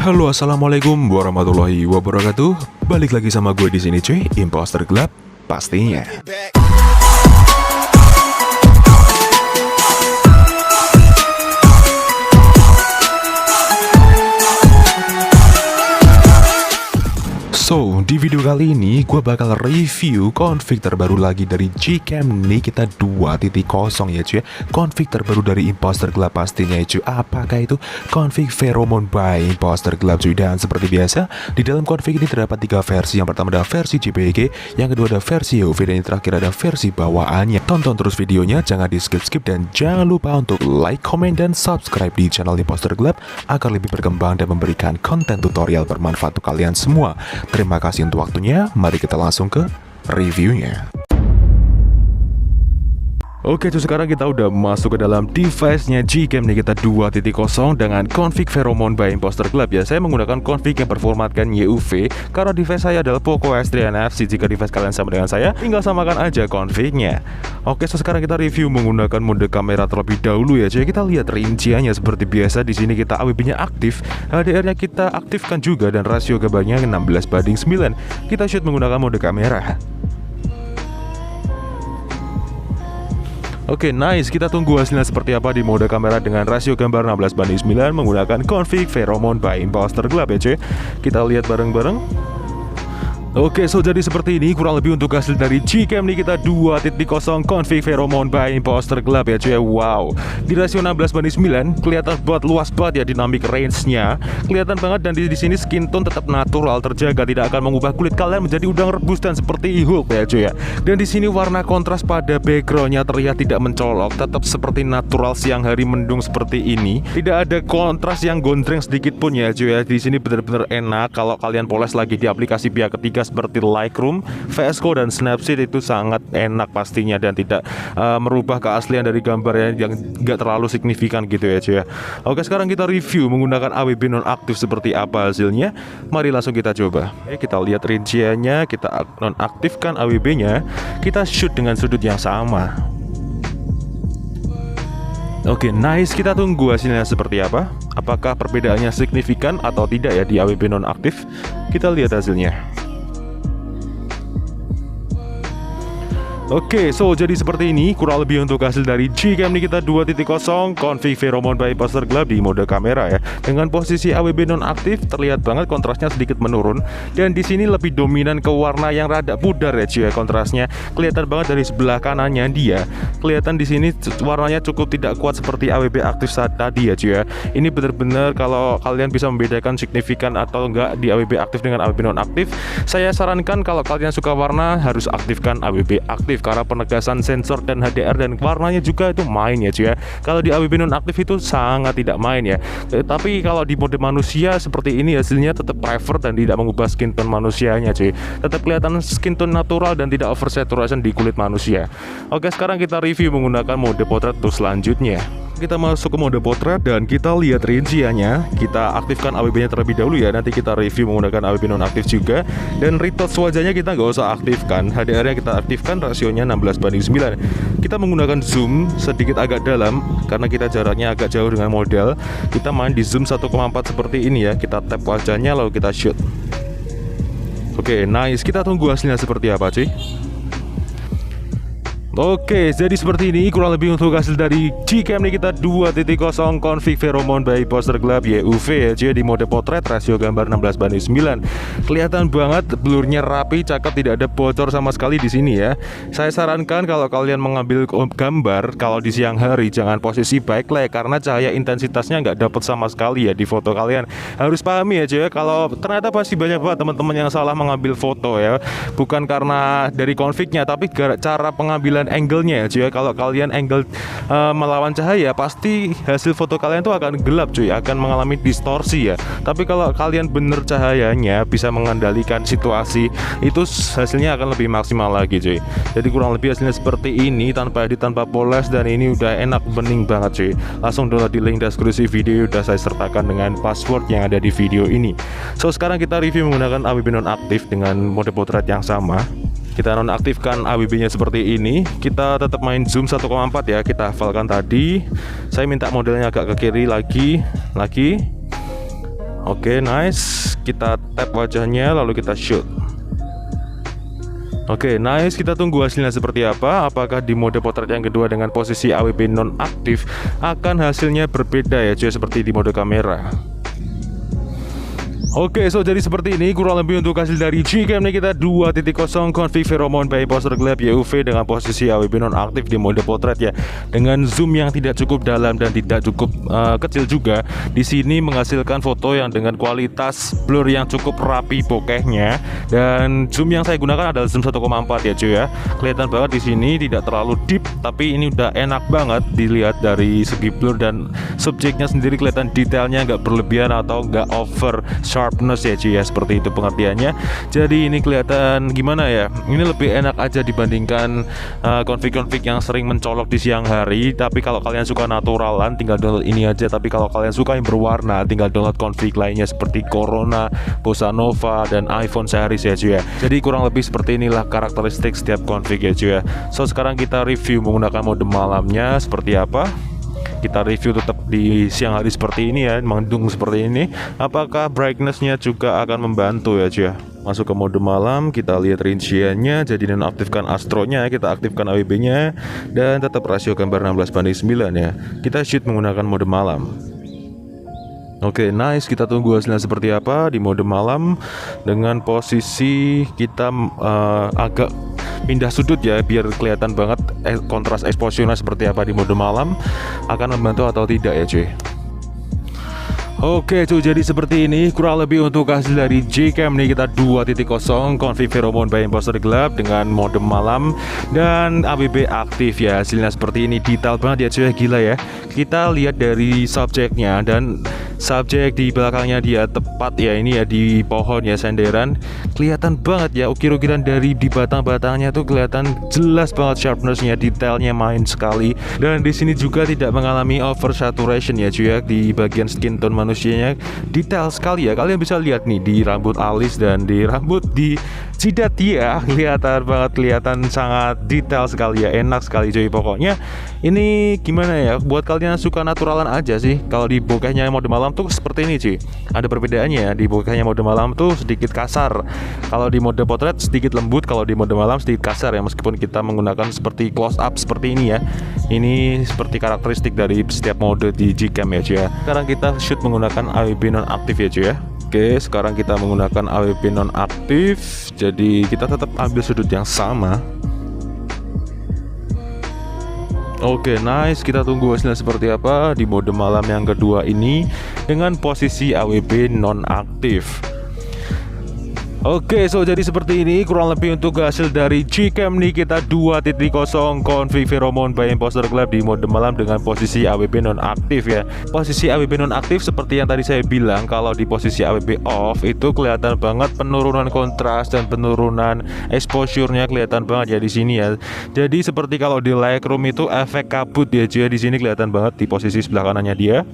Halo, assalamualaikum warahmatullahi wabarakatuh. Balik lagi sama gue di sini cuy, Imposter Gelap pastinya. So, di video kali ini gue bakal review config terbaru lagi dari Gcam Nikita 2.0 ya cuy. Config terbaru dari Imposter Gelap pastinya ya cuy. Apakah itu config Pheromone by Imposter Gelap cuy? Dan seperti biasa, di dalam config ini terdapat 3 versi. Yang pertama ada versi JPG, yang kedua ada versi UV, dan yang terakhir ada versi bawaannya. Tonton terus videonya, jangan di skip-skip, dan jangan lupa untuk like, comment, dan subscribe di channel Imposter Gelap agar lebih berkembang dan memberikan konten tutorial bermanfaat untuk kalian semua. Terima kasih untuk waktunya, mari kita langsung ke reviewnya. Oke cuy, sekarang kita udah masuk ke dalam device-nya Gcam Nikita 2.0 dengan config Pheromone by Imposter Gelap ya. Saya menggunakan config yang berformatkan YUV karena device saya adalah Poco S3 NFC. Jika device kalian sama dengan saya, tinggal samakan aja config-nya. Oke, so sekarang kita review menggunakan mode kamera terlebih dahulu ya cuy. Kita lihat rinciannya seperti biasa. Di sini kita AWB-nya aktif, HDR-nya kita aktifkan juga, dan rasio gambarnya 16:9. Kita shoot menggunakan mode kamera. Oke, nice. Kita tunggu hasilnya seperti apa di mode kamera dengan rasio gambar 16:9 menggunakan config Pheromone by Imposter Gelap ya cuy. Kita lihat bareng-bareng. Oke, so jadi seperti ini kurang lebih untuk hasil dari Gcam Nikita 2.0 config Pheromone by Imposter Gelap ya cuy. Wow, di rasio 16:9 kelihatan buat luas banget ya dynamic range-nya. Kelihatan banget, dan di sini skin tone tetap natural terjaga, tidak akan mengubah kulit kalian menjadi udang rebus dan seperti Hulk ya cuy ya. Dan di sini warna kontras pada background-nya terlihat tidak mencolok, tetap seperti natural siang hari mendung seperti ini. Tidak ada kontras yang gondreng sedikit pun ya cuy ya. Di sini benar-benar enak kalau kalian poles lagi di aplikasi pihak ketiga seperti Lightroom, VS Code, dan Snapseed. Itu sangat enak pastinya dan tidak merubah keaslian dari gambarnya yang nggak terlalu signifikan gitu ya cuy ya. Oke, sekarang kita review menggunakan AWB nonaktif seperti apa hasilnya. Mari langsung kita coba. Oke, kita lihat rinciannya, kita nonaktifkan AWB-nya, kita shoot dengan sudut yang sama. Oke, nice. Kita tunggu hasilnya seperti apa. Apakah perbedaannya signifikan atau tidak ya di AWB nonaktif? Kita lihat hasilnya. Oke, so jadi seperti ini kurang lebih untuk hasil dari Gcam Nikita 2.0 config Pheromone by Imposter Gelap di mode kamera ya. Dengan posisi AWB nonaktif terlihat banget kontrasnya sedikit menurun, dan di sini lebih dominan ke warna yang rada pudar ya cuy ya. Kontrasnya kelihatan banget dari sebelah kanannya dia. Kelihatan di sini warnanya cukup tidak kuat seperti AWB aktif saat tadi ya cuy ya. Ini benar-benar kalau kalian bisa membedakan signifikan atau enggak di AWB aktif dengan AWB nonaktif, saya sarankan kalau kalian suka warna harus aktifkan AWB aktif, karena penegasan sensor dan HDR dan warnanya juga itu main ya cuy ya. Kalau di AWB nonaktif itu sangat tidak main ya. Tapi kalau di mode manusia seperti ini hasilnya tetap private dan tidak mengubah skin tone manusianya cuy. Tetap kelihatan skin tone natural dan tidak oversaturation di kulit manusia. Oke, sekarang kita review menggunakan mode potret untuk selanjutnya. Kita masuk ke mode potret dan kita lihat rinciannya. Kita aktifkan AWB-nya terlebih dahulu ya. Nanti kita review menggunakan AWB nonaktif juga. Dan retouch wajahnya kita nggak usah aktifkan. HDR-nya kita aktifkan, rasionya 16:9. Kita menggunakan zoom sedikit agak dalam karena kita jaraknya agak jauh dengan model. Kita main di zoom 1,4 seperti ini ya. Kita tap wajahnya lalu kita shoot. Oke, nice. Kita tunggu hasilnya seperti apa cuy. Oke, jadi seperti ini kurang lebih untuk hasil dari Gcam Nikita 2.0 config Pheromone by Imposter Gelap YUV ya cuy, di mode potret, rasio gambar 16:9. Kelihatan banget blurnya rapi, cakep, tidak ada bocor sama sekali di sini ya. Saya sarankan kalau kalian mengambil gambar kalau di siang hari jangan posisi backlight karena cahaya intensitasnya nggak dapat sama sekali ya di foto kalian. Harus pahami ya cuy ya, kalau ternyata pasti banyak banget teman-teman yang salah mengambil foto ya. Bukan karena dari confignya tapi cara pengambilan angle-nya ya cuy ya. Kalau kalian angle melawan cahaya, pasti hasil foto kalian tuh akan gelap cuy, akan mengalami distorsi ya. Tapi kalau kalian bener cahayanya bisa mengendalikan situasi, itu hasilnya akan lebih maksimal lagi cuy. Jadi kurang lebih hasilnya seperti ini, tanpa edit, tanpa poles, dan ini udah enak, bening banget cuy. Langsung download di link deskripsi video, udah saya sertakan dengan password yang ada di video ini. So sekarang kita review menggunakan AWB nonaktif dengan mode potret yang sama. Kita nonaktifkan AWB-nya seperti ini. Kita tetap main zoom 1,4 ya. Kita hafalkan tadi. Saya minta modelnya agak ke kiri lagi. Oke, nice. Kita tap wajahnya lalu kita shoot. Oke, nice. Kita tunggu hasilnya seperti apa. Apakah di mode potret yang kedua dengan posisi AWP nonaktif akan hasilnya berbeda ya cuy, seperti di mode kamera. Oke, so jadi seperti ini kurang lebih untuk hasil dari Gcam Nikita 2.0 config Pheromone by Imposter Glab YUV dengan posisi AWP nonaktif di mode potret ya, dengan zoom yang tidak cukup dalam dan tidak cukup kecil juga. Di sini menghasilkan foto yang dengan kualitas blur yang cukup rapi bokehnya, dan zoom yang saya gunakan adalah zoom 1,4 ya cuy ya. Kelihatan banget di sini tidak terlalu deep, tapi ini udah enak banget dilihat dari segi blur, dan subjeknya sendiri kelihatan detailnya nggak berlebihan atau nggak over sharpness ya cuy ya, seperti itu pengertiannya. Jadi ini kelihatan gimana ya, ini lebih enak aja dibandingkan config-config yang sering mencolok di siang hari. Tapi kalau kalian suka naturalan tinggal download ini aja, tapi kalau kalian suka yang berwarna tinggal download config lainnya seperti Corona, Bossa Nova, dan iPhone series ya cuy ya. Jadi kurang lebih seperti inilah karakteristik setiap config ya cuy ya. So sekarang kita review menggunakan mode malamnya seperti apa. Kita review tetap di siang hari seperti ini ya, mendung seperti ini. Apakah brightnessnya juga akan membantu ya cuy ya. Masuk ke mode malam, kita lihat rinciannya. Jadi nonaktifkan astronya, kita aktifkan AWB nya, dan tetap rasio gambar 16:9 ya. Kita shoot menggunakan mode malam. Oke, nice. Kita tunggu hasilnya seperti apa di mode malam dengan posisi kita agak pindah sudut ya, biar kelihatan banget kontras exposure-nya seperti apa di mode malam, akan membantu atau tidak ya cuy. Oke cuy, jadi seperti ini kurang lebih untuk hasil dari Gcam Nikita 2.0 config Pheromone by Imposter Glab dengan mode malam dan AWB aktif ya. Hasilnya seperti ini, detail banget ya cuy, gila ya. Kita lihat dari subjeknya, dan subjek di belakangnya dia tepat ya, ini ya di pohon ya, senderan. Kelihatan banget ya ukir-ukiran dari di batang-batangnya tuh kelihatan jelas banget sharpnessnya, detailnya main sekali. Dan di sini juga tidak mengalami over saturation ya cuy ya, di bagian skin tone manusianya detail sekali ya. Kalian bisa lihat nih di rambut alis dan di rambut di jidat dia, kelihatan banget, kelihatan sangat detail sekali ya, enak sekali cuy. Pokoknya ini gimana ya, buat kalian yang suka naturalan aja sih. Kalau di bokehnya mode malam tuh seperti ini cuy, ada perbedaannya ya. Di bokehnya mode malam tuh sedikit kasar, kalau di mode potret sedikit lembut, kalau di mode malam sedikit kasar ya, meskipun kita menggunakan seperti close up seperti ini ya. Ini seperti karakteristik dari setiap mode di Gcam ya cuy ya. Sekarang kita shoot menggunakan AWB nonaktif ya cuy ya. Oke, sekarang kita menggunakan AWP nonaktif. Jadi kita tetap ambil sudut yang sama. Oke, nice. Kita tunggu hasilnya seperti apa di mode malam yang kedua ini dengan posisi AWP nonaktif. Oke, so jadi seperti ini kurang lebih untuk hasil dari Gcam Nikita 2.0 config Pheromone by Imposter Glab di mode malam dengan posisi AWP nonaktif ya. Posisi AWP nonaktif seperti yang tadi saya bilang, kalau di posisi AWP off itu kelihatan banget penurunan kontras dan penurunan exposure-nya kelihatan banget ya di sini ya. Jadi seperti kalau di Lightroom itu efek kabut ya cuy, di sini kelihatan banget di posisi sebelah kanannya dia.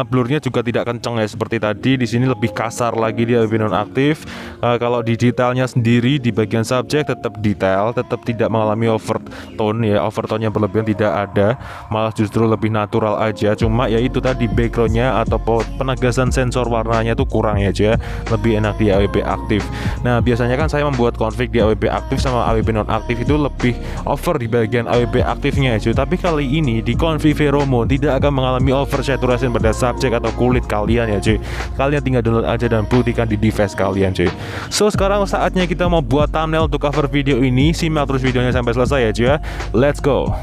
Blurnya juga tidak kenceng ya seperti tadi. Di sini lebih kasar lagi di AWP nonaktif. Kalau di detailnya sendiri di bagian subjek tetap detail, tetap tidak mengalami overtone ya, overtone yang berlebihan tidak ada, malah justru lebih natural aja. Cuma ya itu tadi backgroundnya atau penegasan sensor warnanya tuh kurang ya cuy, lebih enak di AWP aktif. Nah biasanya kan saya membuat config di AWP aktif sama AWP nonaktif itu lebih over di bagian AWP aktifnya ya cuy. Tapi kali ini di config Pheromone tidak akan mengalami over saturation pada subjek atau kulit kalian ya cuy. Kalian tinggal download aja dan buktikan di device kalian cuy. So sekarang saatnya kita mau buat thumbnail untuk cover video ini. Simak terus videonya sampai selesai ya cuy ya. Let's go.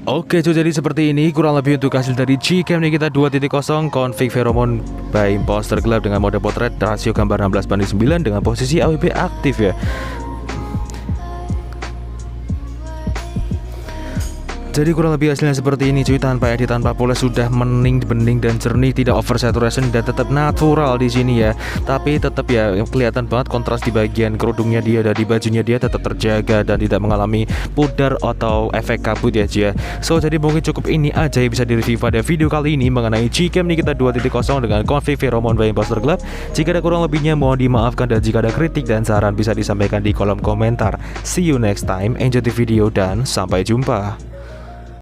Oke cuy, jadi seperti ini kurang lebih untuk hasil dari Gcam Nikita 2.0 config Pheromone by Imposter Glab dengan mode potret, rasio gambar 16:9 dengan posisi AWP aktif ya. Jadi kurang lebih hasilnya seperti ini cuy, tanpa edit, tanpa poles, sudah bening dan jernih, tidak over saturation dan tetap natural di sini ya. Tapi tetap ya kelihatan banget kontras di bagian kerudungnya dia dan di bajunya dia tetap terjaga dan tidak mengalami pudar atau efek kabut ya cuy ya. So jadi mungkin cukup ini aja yang bisa direview pada video kali ini mengenai Gcam Nikita 2.0 dengan config Pheromone by Imposter Club. Jika ada kurang lebihnya mohon dimaafkan, dan jika ada kritik dan saran bisa disampaikan di kolom komentar. See you next time, enjoy the video dan sampai jumpa.